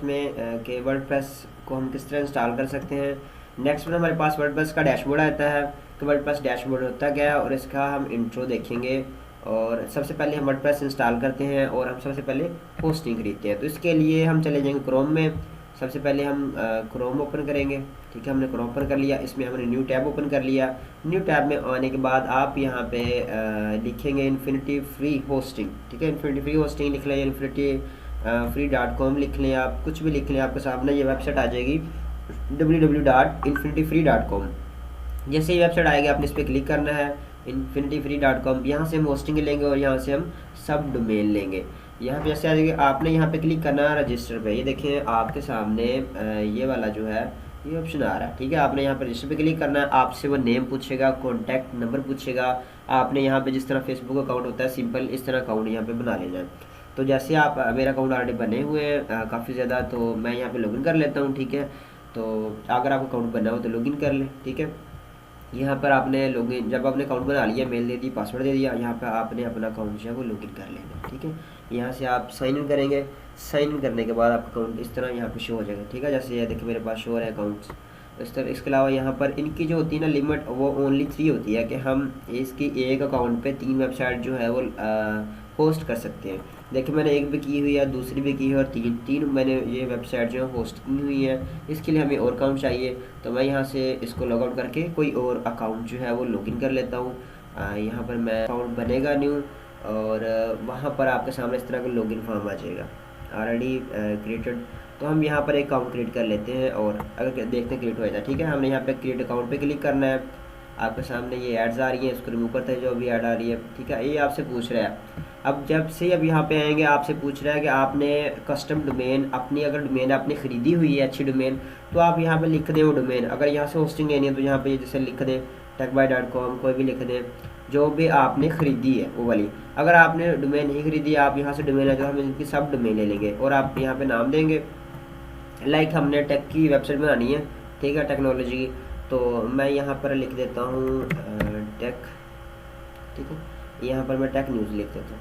में कि वर्डप्रेस को हम किस तरह इंस्टॉल कर सकते हैं। नेक्स्ट में हमारे पास वर्डप्रेस का डैशबोर्ड आता है कि वर्डप्रेस डैशबोर्ड होता क्या है और इसका हम इंट्रो देखेंगे। और सबसे पहले हम वर्डप्रेस इंस्टॉल करते हैं और हम सबसे पहले होस्टिंग खरीदते हैं। तो इसके लिए हम चले जाएंगे क्रोम में। सबसे पहले हम क्रोम ओपन करेंगे। ठीक है, हमने क्रोम ओपन कर लिया, इसमें हमने न्यू टैब ओपन कर लिया। न्यू टैब में आने के बाद आप यहाँ पे लिखेंगे इन्फिनिटी फ्री होस्टिंग। ठीक है, इन्फिनिटी फ्री होस्टिंग लिख लें, इन्फिनिटी free.com लिख लें, आप कुछ भी लिख लें, आपके सामने ये वेबसाइट आ जाएगी www.infinityfree.com। जैसे ही वेबसाइट आएगी आपने इस पर क्लिक करना है infinityfree.com। यहाँ से हम होस्टिंग लेंगे और यहाँ से हम सब डोमेन लेंगे। यहाँ पे जैसे आ जाएगी आपने यहाँ पे क्लिक करना है रजिस्टर पे। ये देखिए आपके सामने ये वाला जो है ये ऑप्शन आ रहा है। ठीक है, आपने यहाँ पे रजिस्टर पे क्लिक करना है। आपसे वो नेम पूछेगा, कॉन्टैक्ट नंबर पूछेगा। आपने यहाँ पे जिस तरह फेसबुक अकाउंट होता है सिंपल इस तरह अकाउंट यहाँ पे बना लेना है। तो जैसे आप मेरा अकाउंट ऑलरेडी बने हुए हैं काफ़ी ज़्यादा, तो मैं यहाँ पे लॉगिन कर लेता हूँ। ठीक है, तो अगर आपका अकाउंट बना हो तो लॉगिन कर लें। ठीक है, यहाँ पर आपने लॉगिन जब आपने अकाउंट बना लिया, मेल दे दी, पासवर्ड दे दिया, यहाँ पर आपने अपना अकाउंट जो है वो लॉगिन कर लेना। ठीक है, यहाँ से आप साइन इन करेंगे। साइन इन करने के बाद आपका अकाउंट इस तरह यहाँ पे शो हो जाएगा। ठीक है, जैसे ये देखिए मेरे पास शो है अकाउंट्स इस तरह। इसके अलावा यहाँ पर इनकी जो होती है ना लिमिट वो ओनली 3 होती है कि हम इसकी एक अकाउंट पे 3 वेबसाइट जो है वो होस्ट कर सकते हैं। देखिए मैंने एक भी की हुई है, दूसरी भी की है और तीन मैंने ये वेबसाइट जो है होस्ट की हुई है। इसके लिए हमें और अकाउंट चाहिए, तो मैं यहाँ से इसको लॉग आउट करके कोई और अकाउंट जो है वो लॉगिन कर लेता हूँ। यहाँ पर मैं अकाउंट बनेगा न्यू और वहाँ पर आपके सामने इस तरह का लॉगिन फॉर्म आ जाएगा ऑलरेडी क्रिएटेड। तो हम यहाँ पर एक अकाउंट क्रिएट कर लेते हैं और अगर देखते हैं क्रिएट हो जाता है। ठीक है, हमने यहाँ पे क्रिएट अकाउंट पे क्लिक करना है। आपके सामने ये एड्स आ रही हैं, इसको रिमूव करते हैं जो अभी ऐड आ रही है। ठीक है, ये आपसे पूछ रहा है। अब जब से अब यहाँ पे आएंगे आपसे पूछ रहा है कि आपने कस्टम डोमेन अपनी अगर डोमेन आपने ख़रीदी हुई है अच्छी डोमेन, तो आप यहाँ पे लिख दें वो डोमेन। अगर यहाँ से होस्टिंग लेनी है तो यहाँ पे जैसे लिख दें techbuy.com, कोई भी लिख दें जो भी आपने ख़रीदी है वो वाली। अगर आपने डोमेन नहीं खरीदी आप यहाँ से डोमेन है जो हम इनकी सब डोमेन ले लेंगे और आप यहाँ पे नाम देंगे। लाइक हमने टेक की वेबसाइट बनानी है, ठीक है, टेक्नोलॉजी की, तो मैं यहाँ पर लिख देता हूँ टेक। ठीक है, यहाँ पर मैं टेक न्यूज़ लिख देता हूँ।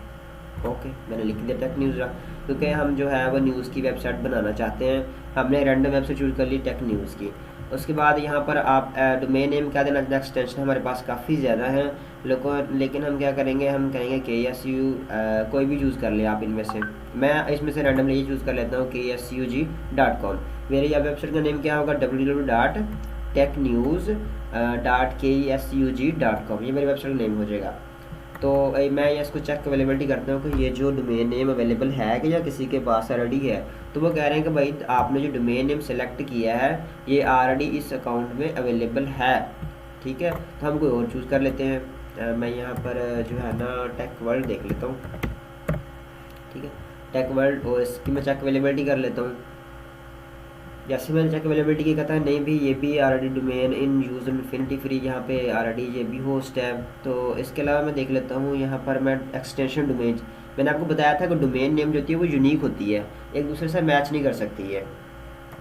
ओके, मैंने लिख दिया टेक न्यूज़, क्योंकि हम जो है वो न्यूज़ की वेबसाइट बनाना चाहते हैं। हमने रैंडम वेबसाइट चूज़ कर ली टेक न्यूज़ की। उसके बाद यहाँ पर आप डोमेन नेम क्या देना, एक्सटेंशन हमारे पास काफ़ी ज़्यादा हैं लेकिन हम क्या करेंगे, हम कहेंगे KSU कोई भी चूज़ कर ले आप इनमें से। मैं इसमें से रैंडमली ये चूज़ कर लेता हूँ KSUG.com। मेरे यहाँ वेबसाइट का नेम क्या होगा www.technews.kesug.com, ये मेरी वेबसाइट का नेम हो जाएगा। तो मैं इसको चेक अवेलेबिलिटी करता हूँ कि ये जो डोमेन नेम अवेलेबल है कि या किसी के पास ऑलरेडी है। तो वो कह रहे हैं कि भाई आपने जो डोमेन नेम सेलेक्ट किया है ये ऑलरेडी इस अकाउंट में अवेलेबल है। ठीक है, तो हम कोई और चूज़ कर लेते हैं। मैं यहाँ पर जो है ना टेक वर्ल्ड देख लेता हूँ। ठीक है, टेक वर्ल्ड, और इसकी मैं चेक अवेलेबिलिटी कर लेता हूँ। जैसे मैंने चेक अवेलेबिलिटी की कहता है नहीं भी ये भी already domain in use infinity free, यहाँ पे ऑलरेडी ये भी होस्ट है। तो इसके अलावा मैं देख लेता हूँ यहाँ पर मैं एक्सटेंशन डोमेन, मैंने आपको बताया था कि डोमेन नेम जो होती है वो यूनिक होती है, एक दूसरे से मैच नहीं कर सकती है।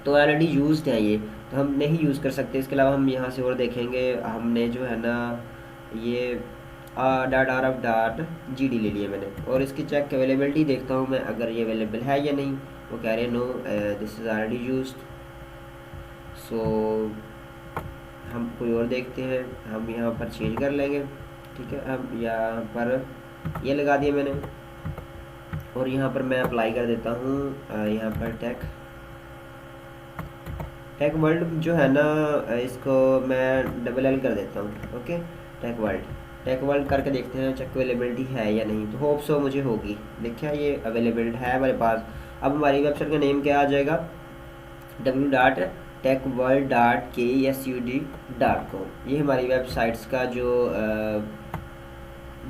तो ऑलरेडी यूज्ड है ये, तो हम नहीं यूज़ कर सकते। इसके अलावा हम यहाँ से और देखेंगे, हमने जो है ना ये .rf.gd ले लिया मैंने, और इसकी चेक अवेलेबिलिटी देखता हूँ मैं अगर ये अवेलेबल है या नहीं। वो कह रहे हैं no this is already used. So हम कोई और देखते हैं, हम यहाँ पर चेंज कर लेंगे। ठीक है, अब यहाँ पर ये लगा दिया मैंने और यहाँ पर मैं अप्लाई कर देता हूँ। यहाँ पर टेक वर्ल्ड जो है ना इसको मैं LL कर देता हूँ। ओके, टेक वर्ल्ड करके देखते हैं चेक अवेलेबिलिटी है या नहीं। तो होप सो मुझे होगी। देखिए ये अवेलेबल है हमारे पास। अब हमारी वेबसाइट का नेम क्या आ जाएगा, www.techworld.kesud.com। ये हमारी वेबसाइट्स का जो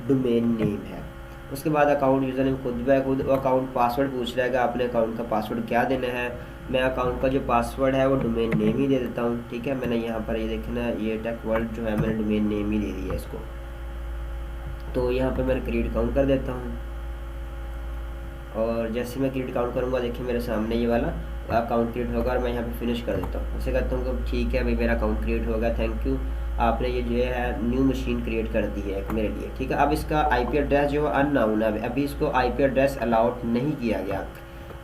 डोमेन नेम है। उसके बाद अकाउंट यूज़र नेम खुद ब खुद अकाउंट पासवर्ड पूछ रहा है कि आपने अकाउंट का पासवर्ड क्या देना है। मैं अकाउंट का जो पासवर्ड है वो डोमेन नेम ही दे देता हूँ। ठीक है, मैंने यहाँ पर ये देखना ये टेक वर्ल्ड जो है मैंने डोमेन नेम ही दे दिया इसको। तो यहाँ पर मैंने क्रिएट अकाउंट कर देता हूँ और जैसे मैं क्रिएट अकाउंट करूँगा देखिए मेरे सामने ये वाला अकाउंट क्रिएट होगा और मैं यहाँ पे फिनिश कर देता हूँ। ऐसे कहता हूँ कि ठीक है भाई मेरा अकाउंट क्रिएट होगा, थैंक यू, आपने ये जो है न्यू मशीन क्रिएट कर दी है एक मेरे लिए। ठीक है, अब इसका IP एड्रेस जो है अननाउन है, अभी इसको IP एड्रेस अलाउड नहीं किया गया।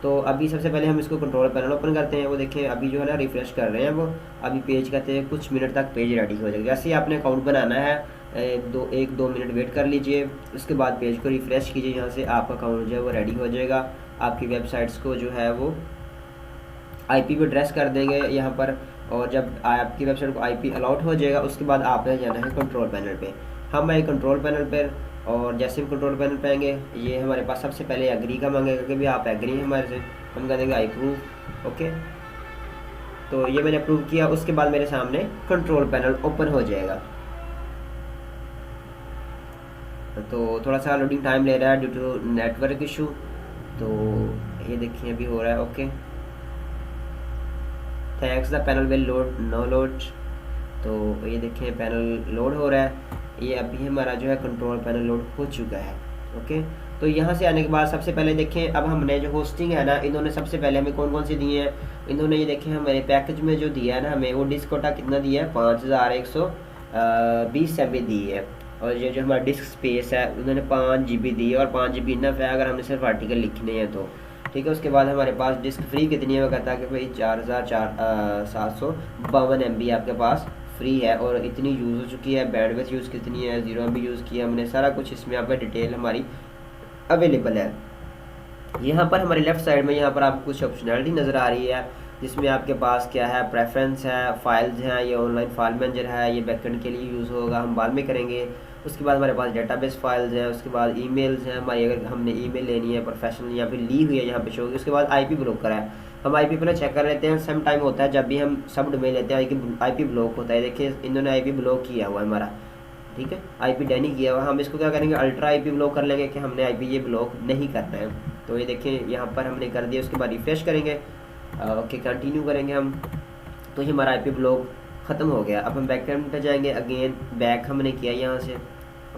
तो अभी सबसे पहले हम इसको कंट्रोल पैनल ओपन करते हैं। वो देखें अभी जो है ना रिफ़्रेश कर रहे हैं वो, अभी पेज कहते हैं कुछ मिनट तक पेज रेडी हो जाएगा। जैसे ही आपने अकाउंट बनाना है एक दो मिनट वेट कर लीजिए, उसके बाद पेज को रिफ़्रेश कीजिए, यहाँ से आपका अकाउंट जो है वो रेडी हो जाएगा। आपकी वेबसाइट्स को जो है वो IP पे एड्रेस कर देंगे यहाँ पर, और जब आपकी वेबसाइट को IP अलाउट हो जाएगा उसके बाद आपने जाना है कंट्रोल पैनल पे। हम आए कंट्रोल पैनल पर, और जैसे हम कंट्रोल पैनल पे आएंगे ये हमारे पास सबसे पहले एग्री का मांगेगा कि भाई आप एग्री हैं हमारे से, हम कह देंगे आई अप्रूव। ओके, तो ये मैंने अप्रूव किया। उसके बाद मेरे सामने कंट्रोल पैनल ओपन हो जाएगा। तो थोड़ा सा लोडिंग टाइम ले रहा है ड्यू टू नेटवर्क इशू, तो ये देखिए अभी हो रहा है। Okay, thanks the panel will load no load. तो ये देखिए पैनल लोड हो रहा है, ये अभी हमारा जो है कंट्रोल पैनल लोड हो चुका है। ओके, तो यहाँ से आने के बाद सबसे पहले देखें, अब हमने जो होस्टिंग है ना, इन्होंने सबसे पहले हमें कौन कौन सी दी है। इन्होंने ये देखें हमारे पैकेज में जो दिया है ना हमें, वो डिस्क कोटा कितना दिया है, 5120 MB दी है। और ये जो हमारा डिस्क स्पेस है उन्होंने 5 GB दी है, और 5 GB इनफ है अगर हमने सिर्फ आर्टिकल लिखने हैं तो। ठीक है, उसके बाद हमारे पास डिस्क फ्री कितनी है, वो कहता है कि भाई 4752 MB आपके पास फ्री है, और इतनी यूज़ हो चुकी है। बैंडविड्थ यूज़ कितनी है, 0 MB यूज़ किया हमने, सारा कुछ इसमें यहाँ पर डिटेल हमारी अवेलेबल है। यहाँ पर हमारे लेफ्ट साइड में यहाँ पर आपको कुछ ऑप्शनैलिटी नज़र आ रही है, जिसमें आपके पास क्या है, प्रेफरेंस है, फाइल्स हैं, ये ऑनलाइन फाइल मैनेजर है, ये बैकएंड के लिए यूज़ होगा, हम बाद में करेंगे। उसके बाद हमारे पास डेटाबेस फाइल्स हैं, उसके बाद ईमेल्स हैं हमारी, अगर हमने ईमेल लेनी है प्रोफेशनल यहाँ पे ली हुई है, यहाँ पे शो होगी। उसके बाद IP ब्लॉकर है, हम IP पहले चेक कर लेते हैं। सम टाइम होता है जब भी हम सब डोमेन लेते हैं IP ब्लॉक होता है। देखिए इन्होंने IP ब्लॉक किया हुआ है हमारा, ठीक है, IP डैनी किया हुआ। हम इसको क्या करेंगे, अल्ट्रा IP ब्लॉक कर लेंगे कि हमने IP ये ब्लॉक नहीं करना है। तो ये देखिए यहाँ पर हमने कर दिया। उसके बाद रिफ्रेश करेंगे, ओके कंटिन्यू करेंगे हम, तो ये हमारा IP ब्लॉक ख़त्म हो गया। अब हम बैकएंड पे जाएंगे, अगेन बैक हमने किया यहाँ से।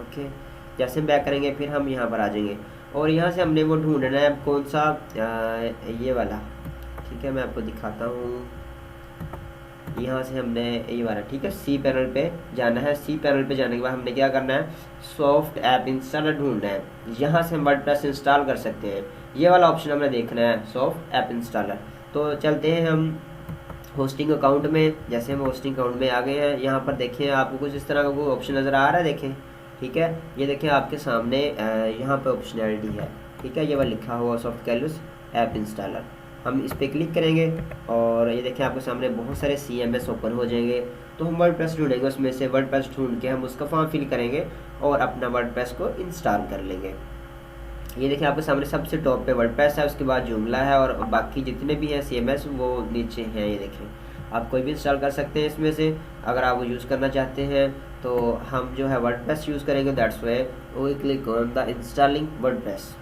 ओके, जैसे हम बैक करेंगे फिर हम यहाँ पर आ जाएंगे, और यहाँ से हमने वो ढूंढना है कौन सा, ये वाला। ठीक है, मैं आपको दिखाता हूँ। यहाँ से हमने ये वाला, ठीक है, सी पैनल पे जाना है। सी पैनल पे जाने के बाद हमने क्या करना है, सॉफ्ट ऐप इंस्टॉलर ढूंढना है। यहाँ से हम वर्डप्रेस इंस्टॉल कर सकते हैं, ये वाला ऑप्शन हमने देखना है, सॉफ्ट ऐप इंस्टॉलर। तो चलते हैं हम होस्टिंग अकाउंट में। जैसे हम होस्टिंग अकाउंट में आ गए हैं, यहाँ पर देखें आपको कुछ इस तरह का कोई ऑप्शन नज़र आ रहा है, देखें। ठीक है, ये देखें आपके सामने यहाँ पे ऑप्शनैलिटी है, ठीक है, ये वाला लिखा हुआ सॉफ्ट कैलस ऐप इंस्टॉलर। हम इस पर क्लिक करेंगे और ये देखें आपके सामने बहुत सारे CMS ओपन हो जाएंगे। तो हम वर्डप्रेस ढूंढेंगे, उसमें से वर्डप्रेस ढूंढ के हम उसका फॉर्म फिल करेंगे और अपना वर्डप्रेस को इंस्टॉल कर लेंगे। ये देखिए आपके सामने सबसे टॉप पे वर्डप्रेस है, उसके बाद जुमला है, और बाकी जितने भी हैं CMS वो नीचे हैं। ये देखें आप कोई भी इंस्टॉल कर सकते हैं इसमें से, अगर आप वो यूज़ करना चाहते हैं। तो हम जो है वर्डप्रेस यूज़ करेंगे, that's why we click on the installing WordPress.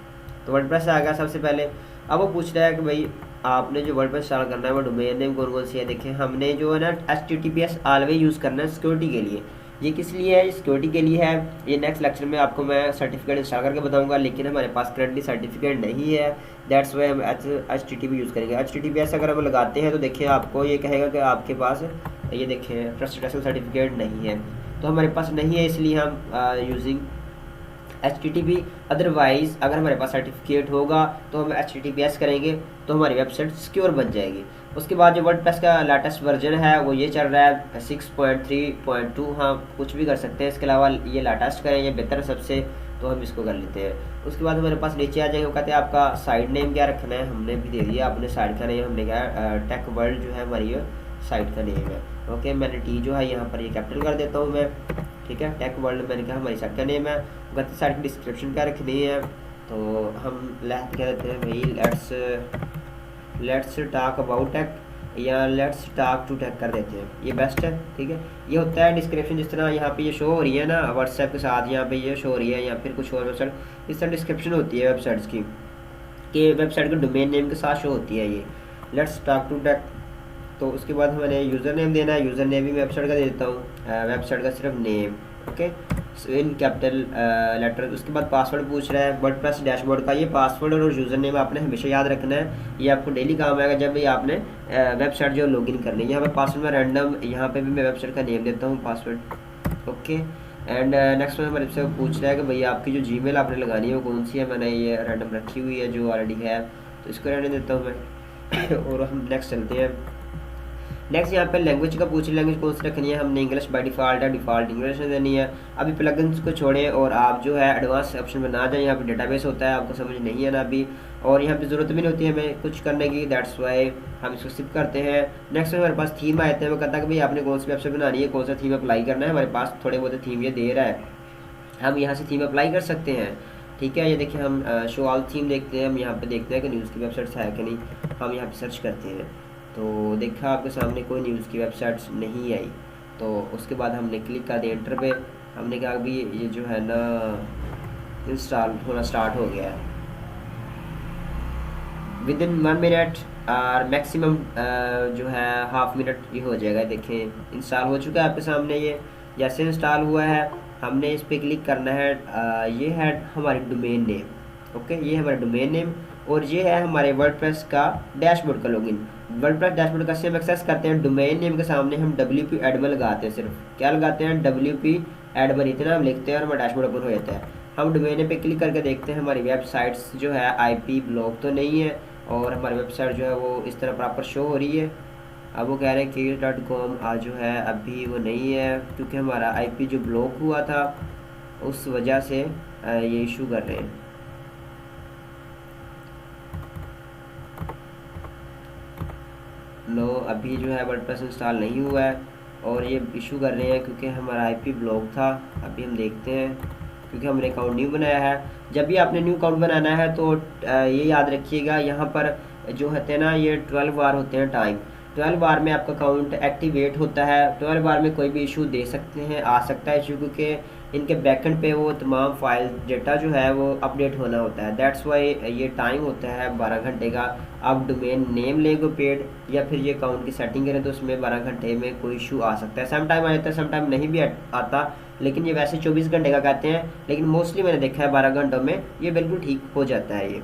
तो वर्डप्रेस आ गया सबसे पहले। अब वो पूछ रहा है कि भाई आपने जो वर्डप्रेस इंस्टॉल करना है वो डोमेन नेम कौन कौन सी है। देखें हमने जो है ना HTTPS ऑलवेज यूज़ करना है सिक्योरिटी के लिए। ये किस लिए है, सिक्योरिटी के लिए है। ये नेक्स्ट लेक्चर में आपको मैं सर्टिफिकेट इंस्टॉल करके बताऊंगा, लेकिन हमारे पास करंटली सर्टिफिकेट नहीं है, दैट्स वाई हम HTTP यूज़ करेंगे। HTTPS अगर हम लगाते हैं तो देखिए आपको ये कहेगा कि आपके पास ये देखें ट्रस्टेड सर्टिफिकेट नहीं है, तो हमारे पास नहीं है, इसलिए हम यूजिंग HTTP। अदरवाइज़ अगर हमारे पास सर्टिफिकेट होगा तो हम HTTPS करेंगे तो हमारी वेबसाइट सिक्योर बन जाएगी। उसके बाद जो वर्डप्रेस का लेटेस्ट वर्जन है वो ये चल रहा है 6.3.2। हाँ कुछ भी कर सकते हैं, इसके अलावा ये लेटेस्ट करें, ये बेहतर सबसे, तो हम इसको कर लेते हैं। उसके बाद हमारे पास नीचे आ जाएंगे, वो कहते हैं आपका साइट नेम क्या रखना है, हमने भी दे दिया अपने साइट का नेम, हमने क्या टेक वर्ल्ड जो है हमारी साइट का नेम है। ओके, मैंने T जो है यहाँ पर ये कैपिटल कर देता हूँ मैं, ठीक है, टेक वर्ल्ड मैंने कहा हमारी साइट का नेम है। कहते साइट की डिस्क्रिप्शन क्या रखनी है, तो हम लेफ्ट कह देते हैं भाई लेट्स टॉक अबाउट टेक, या लेट्स टॉक टू टेक कर देते हैं, ये बेस्ट है। ठीक है, ये होता है डिस्क्रिप्शन, जिस तरह यहाँ पे ये शो हो रही है ना व्हाट्सएप के साथ, यहाँ पे ये शो हो रही है, या फिर कुछ और वेबसाइट इस तरह डिस्क्रिप्शन होती है वेबसाइट्स की, कि वेबसाइट के डोमेन नेम के साथ शो होती है ये लेट्स टॉक टू टेक। तो उसके बाद हमें यूज़र नेम देना है, यूज़र नेम भी मैं वेबसाइट का दे देता हूँ, वेबसाइट का सिर्फ name, okay, in capital letter. उसके बाद पासवर्ड पूछ रहा है वर्डप्रेस डैशबोर्ड का, ये पासवर्ड और यूज़र नेम आपने हमेशा याद रखना है, ये आपको डेली काम आएगा जब भी आपने वेबसाइट जो लॉगिन करनी है। यहाँ पे पासवर्ड में रैंडम, यहाँ पे भी मैं वेबसाइट का नेम देता हूँ पासवर्ड, ओके। एंड नेक्स्ट में हमारे से पूछ रहा है कि भैया आपकी जो जीमेल आपने लगानी है वो कौन सी है, मैंने ये रैंडम रखी हुई है जो ऑलरेडी है, तो इसको रहने देता हूँ मैं और हम नेक्स्ट चलते हैं। नेक्स्ट यहाँ पे लैंग्वेज का पूछ लैंग्वेज कौन सी रखनी है, हमने इंग्लिश बाय डिफ़ॉल्ट है, डिफ़ॉल्ट इंग्लिश में देनी है। अभी प्लगइन्स को छोड़ें और आप जो है एडवांस ऑप्शन में ना जाए, यहाँ पे डेटाबेस होता है, आपको समझ नहीं है ना अभी, और यहाँ पे ज़रूरत भी नहीं होती है हमें कुछ करने की, दैट्स वाई हम इसको स्किप करते हैं। नेक्स्ट में हमारे पास थीम आते हैं, वो कहता है कि भाई आपने कौन सी वेबसाइट बनानी है, कौन सा थीम अप्लाई करना है। हमारे पास थोड़े बहुत थीम ये दे रहा है, हम यहाँ से थीम अप्लाई कर सकते हैं। ठीक है, ये देखिए हम शो ऑल थीम देखते हैं, हम यहाँ पे देखते हैं कि न्यूज़ की वेबसाइट्स है कि नहीं, हम यहाँ पे सर्च करते हैं। तो देखा आपके सामने कोई न्यूज़ की वेबसाइट्स नहीं आई, तो उसके बाद हमने क्लिक कर दिया एंटर पे। हमने कहा अभी ये जो है ना इंस्टॉल होना स्टार्ट हो गया है, विद इन 1 मिनट और मैक्सिमम जो है हाफ मिनट ये हो जाएगा। देखें इंस्टॉल हो चुका है आपके सामने, ये जैसे इंस्टॉल हुआ है हमने इस पर क्लिक करना है। ये है हमारी डोमेन नेम, ओके, ये है हमारा डोमेन नेम, और ये है हमारे वर्डप्रेस का डैशबोर्ड का लॉगिन। वर्डप्रेस डैशबोर्ड का हम एक्सेस करते हैं, डोमेन नेम के सामने हम WP एडमिन लगाते हैं, सिर्फ क्या लगाते हैं WP एडमिन, इतना हम लिखते हैं और हमारा डैशबोर्ड ओपन हो जाता है। हम डोमेन नेम पे क्लिक करके देखते हैं हमारी वेबसाइट्स जो है IP ब्लॉक तो नहीं है, और हमारी वेबसाइट जो है वो इस तरह प्रॉपर शो हो रही है। अब वो कह रहे हैं KH.com आज जो है अभी वो नहीं है, क्योंकि हमारा IP जो ब्लॉक हुआ था उस वजह से ये इशू कर रहे हैं। लो अभी जो है वर्डप्रेस इंस्टॉल नहीं हुआ है और ये इशू कर रहे हैं क्योंकि हमारा IP ब्लॉक था। अभी हम देखते हैं, क्योंकि हमने अकाउंट न्यू बनाया है। जब भी आपने न्यू अकाउंट बनाना है तो ये याद रखिएगा, यहाँ पर जो होते हैं ना ये 12 बार होते हैं टाइम, 12 बार में आपका अकाउंट एक्टिवेट होता है। 12 बार में कोई भी इशू दे सकते हैं, आ सकता है इशू, क्योंकि इनके बैकएंड पे वो तमाम फाइल डेटा जो है वो अपडेट होना होता है। दैट्स वाई ये टाइम होता है 12 घंटे का। आप डोमेन नेम लेंगे पेड या फिर ये अकाउंट की सेटिंग करें तो उसमें 12 घंटे में कोई इशू आ सकता है। सम टाइम आ जाता है, सम टाइम नहीं भी आता, लेकिन ये वैसे 24 घंटे का कहते हैं, लेकिन मोस्टली मैंने देखा है 12 घंटों में ये बिल्कुल ठीक हो जाता है। ये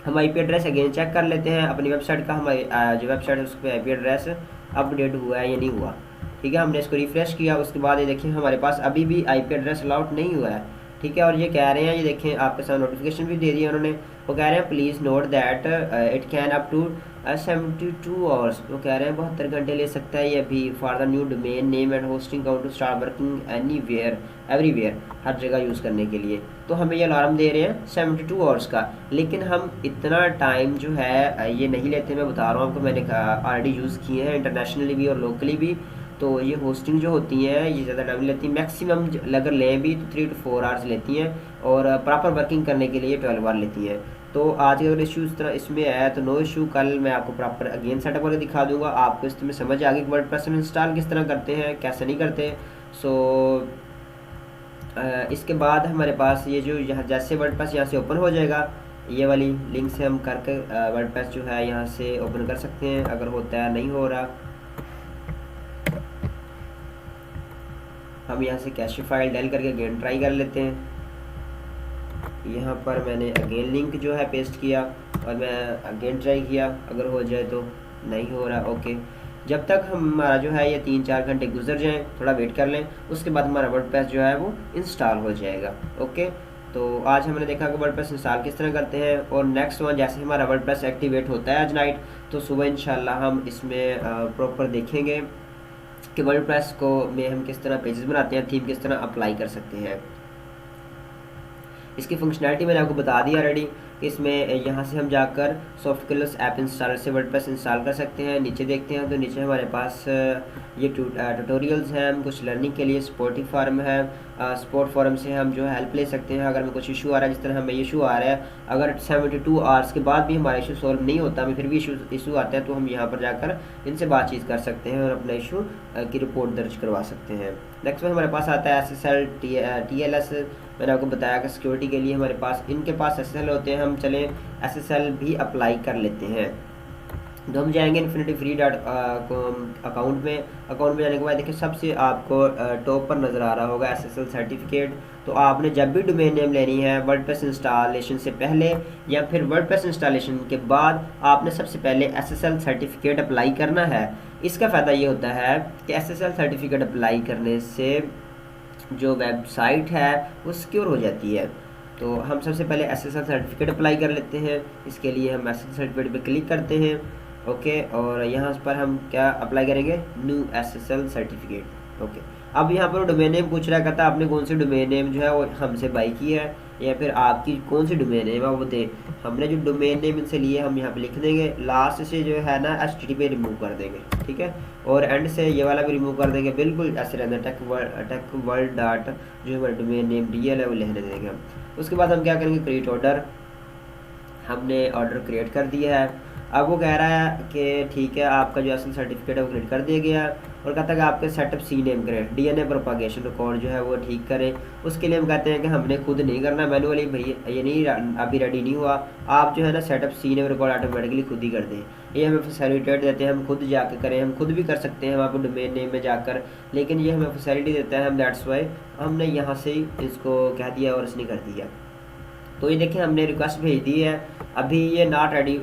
हम IP एड्रेस अगेन चेक कर लेते हैं अपनी वेबसाइट का, हमारी जो वेबसाइट है उस पर IP एड्रेस अपडेट हुआ है या नहीं हुआ। ठीक है, हमने इसको रिफ्रेश किया, उसके बाद ये देखिए हमारे पास अभी भी IP एड्रेस अलाउड नहीं हुआ है। ठीक है, और ये कह रहे हैं, ये देखें आपके साथ नोटिफिकेशन भी दे दी है उन्होंने, वो कह रहे हैं please note that it can up to 72 hours, वो कह रहे हैं 72 घंटे ले सकता है ये अभी for the new domain name and hosting account to start working anywhere everywhere, हर जगह यूज़ करने के लिए। तो हमें ये अलार्म दे रहे हैं 72 आवर्स का, लेकिन हम इतना टाइम जो है ये नहीं लेते। मैं बता रहा हूँ आपको, मैंने ऑलरेडी यूज़ किए हैं इंटरनेशनली भी और लोकली भी। तो ये होस्टिंग जो होती हैं ये ज़्यादा टाइम लेती हैं, मैक्सिमम अगर लें भी तो 3 to 4 आवर्स लेती हैं, और प्रॉपर वर्किंग करने के लिए 12 आवर लेती हैं। तो आज अगर इशू इस तरह इसमें आया तो नो इशू, कल मैं आपको प्रॉपर अगेन सेटअप करके दिखा दूंगा, आपको इसमें समझ आ गई कि वर्डप्रेस में इंस्टॉल किस तरह करते हैं कैसे नहीं करते। सो इसके बाद हमारे पास ये जो यहाँ जैसे वर्डप्रेस यहाँ से ओपन हो जाएगा, ये वाली लिंक से हम करके वर्डप्रेस जो है यहाँ से ओपन कर सकते हैं। अगर होता है नहीं हो रहा, हम यहाँ से कैश फाइल डाल करके अगेन ट्राई कर लेते हैं। यहाँ पर मैंने अगेन लिंक जो है पेस्ट किया और मैं अगेन ट्राई किया, अगर हो जाए तो नहीं हो रहा। ओके, जब तक हमारा जो है ये 3-4 घंटे गुजर जाएं, थोड़ा वेट कर लें, उसके बाद हमारा वर्डप्रेस जो है वो इंस्टॉल हो जाएगा। ओके, तो आज हमने देखा कि वर्डप्रेस इंस्टॉल किस तरह करते हैं, और नेक्स्ट वन जैसे हमारा वर्डप्रेस एक्टिवेट होता है आज नाइट, तो सुबह इंशाल्लाह हम इसमें प्रॉपर देखेंगे कि वर्डप्रेस को में हम किस तरह पेजेस बनाते हैं, थीम किस तरह अप्लाई कर सकते हैं। इसकी फंक्शनैलिटी मैंने आपको बता दी ऑलरेडी, इसमें यहाँ से हम जाकर सॉफ्ट कलर्स ऐप इंस्टॉलर से वर्डप्रेस इंस्टॉल कर सकते हैं। नीचे देखते हैं तो नीचे हमारे पास ये ट्यूटोरियल्स हैं, हम कुछ लर्निंग के लिए सपोर्टिव फॉरम है, सपोर्ट फॉरम से हम जो है हेल्प ले सकते हैं अगर हमें कुछ इशू आ रहा है। जिस तरह हमें इशू आ रहा है, अगर 72 आवर्स के बाद भी हमारा इशू सॉल्व नहीं होता, हमें फिर भी इशू आता है, तो हम यहाँ पर जाकर इनसे बातचीत कर सकते हैं और अपना इशू की रिपोर्ट दर्ज करवा सकते हैं। नेक्स्ट में हमारे पास आता है SSL TLS, मैंने आपको बताया कि सिक्योरिटी के लिए हमारे पास इनके पास SSL होते हैं, हम चलें SSL भी अप्लाई कर लेते हैं। तो हम जाएंगे अकाउंट में जाने के बाद देखिए सबसे आपको टॉप पर नज़र आ रहा होगा SSL सर्टिफिकेट। तो आपने जब भी डोमेन नेम लेनी है वर्डप्रेस इंस्टॉलेशन से पहले या फिर वर्डप्रेस इंस्टॉलेशन के बाद, आपने सबसे पहले SSL सर्टिफिकेट अप्लाई करना है। इसका फ़ायदा ये होता है कि SSL सर्टिफिकेट अप्लाई करने से जो वेबसाइट है वो सिक्योर हो जाती है। तो हम सबसे पहले SSL सर्टिफिकेट अप्लाई कर लेते हैं। इसके लिए हम SSL सर्टिफिकेट पे क्लिक करते हैं। ओके, और यहाँ पर हम क्या अप्लाई करेंगे, न्यू SSL सर्टिफिकेट। ओके, अब यहाँ पर डोमेन नेम पूछ रहा कहता आपने कौन सी डोमेन नेम जो है वो हमसे बाई की है या फिर आपकी कौन सी डोमेन नेम है वो दे। हमने जो डोमेन नेम इनसे लिए हम यहाँ पे लिख देंगे, लास्ट से जो है ना HTTP रिमूव कर देंगे, ठीक है, और एंड से ये वाला भी रिमूव कर देंगे, बिल्कुल ऐसे रहना, टेक वर्ल्ड डाट जो हमारा डोमेन नेम DL है वो लिखने देंगे हम। उसके बाद हम क्या करेंगे, क्रिएट ऑर्डर। हमने ऑर्डर क्रिएट कर दिया है। अब वो कह रहा है कि ठीक है आपका जो SSL सर्टिफिकेट है वो क्रिएट कर दिया गया, और कहता है कि आपके सेटअप सी नेम करें, DNA प्रोपागेशन रिकॉर्ड जो है वो ठीक करें। उसके लिए हम कहते हैं कि हमने खुद नहीं करना मैनुअली, भैया ये नहीं अभी रेडी नहीं हुआ, आप जो है ना setup CNAME record automatically खुद ही कर दें। ये हमें फैसिलिटेट देते हैं, हम खुद जाकर करें, हम खुद भी कर सकते हैं वहाँ पर डोमेन नेम में जाकर, लेकिन ये हमें फैसिलिटी देता है, हम दैट्स वाई हमने यहाँ से ही इसको कह दिया और इसने कर दिया। तो ये देखिए हमने रिक्वेस्ट भेज दी है, अभी ये नॉट रेडी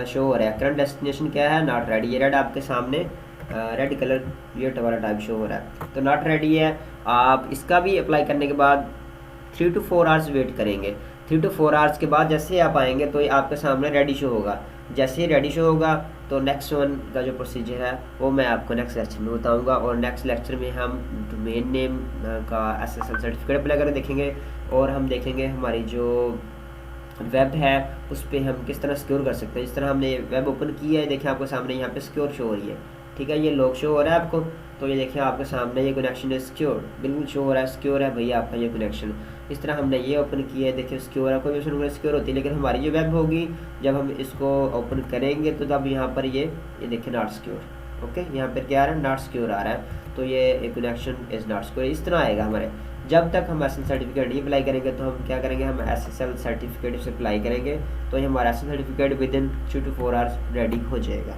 शो हो रहा है। करंट डेस्टिनेशन क्या है, नॉट रेडी, ये रेड आपके सामने रेड कलर ये वाला टाइप शो हो रहा है, तो नॉट रेडी है। आप इसका भी अप्लाई करने के बाद 3 to 4 आवर्स वेट करेंगे। 3 to 4 आवर्स के बाद जैसे आप आएंगे तो ये आपके सामने रेडी शो होगा। जैसे ही रेडी शो होगा तो नेक्स्ट वन का जो प्रोसीजर है वो मैं आपको नेक्स्ट लेक्चर में बताऊंगा, और नेक्स्ट लेक्चर में हम डोमेन नेम का SSL सर्टिफिकेट अप्लाई करके देखेंगे, और हम देखेंगे हमारी जो वेब है उस पर हम किस तरह सिक्योर कर सकते हैं। इस तरह हमने वेब ओपन किया है, देखिए आपके सामने यहाँ पे सिक्योर शो हो रही है, ठीक है, ये लॉग शो हो रहा है आपको, तो ये देखिए आपके सामने ये कनेक्शन है सिक्योर, बिल्कुल शो हो रहा है सिक्योर है भैया आपका ये कनेक्शन। इस तरह हमने ये ओपन किया है, देखिए सिक्योर है, कोई भी सिक्योर होती है, लेकिन हमारी जो वेब होगी जब हम इसको ओपन करेंगे तो तब यहाँ पर ये देखिए नॉट सिक्योर। ओके, यहाँ पर क्या आ रहा है, नॉट सिक्योर आ रहा है, तो ये कनेक्शन इज़ नॉट सिक्योर, इस तरह आएगा हमारे। जब तक हम SSL सर्टिफिकेट नहीं अप्लाई करेंगे तो हम क्या करेंगे, हम SSL सर्टिफिकेट से अप्लाई करेंगे तो ये हमारा SSL certificate with in 2 to 4 hours ready हो जाएगा।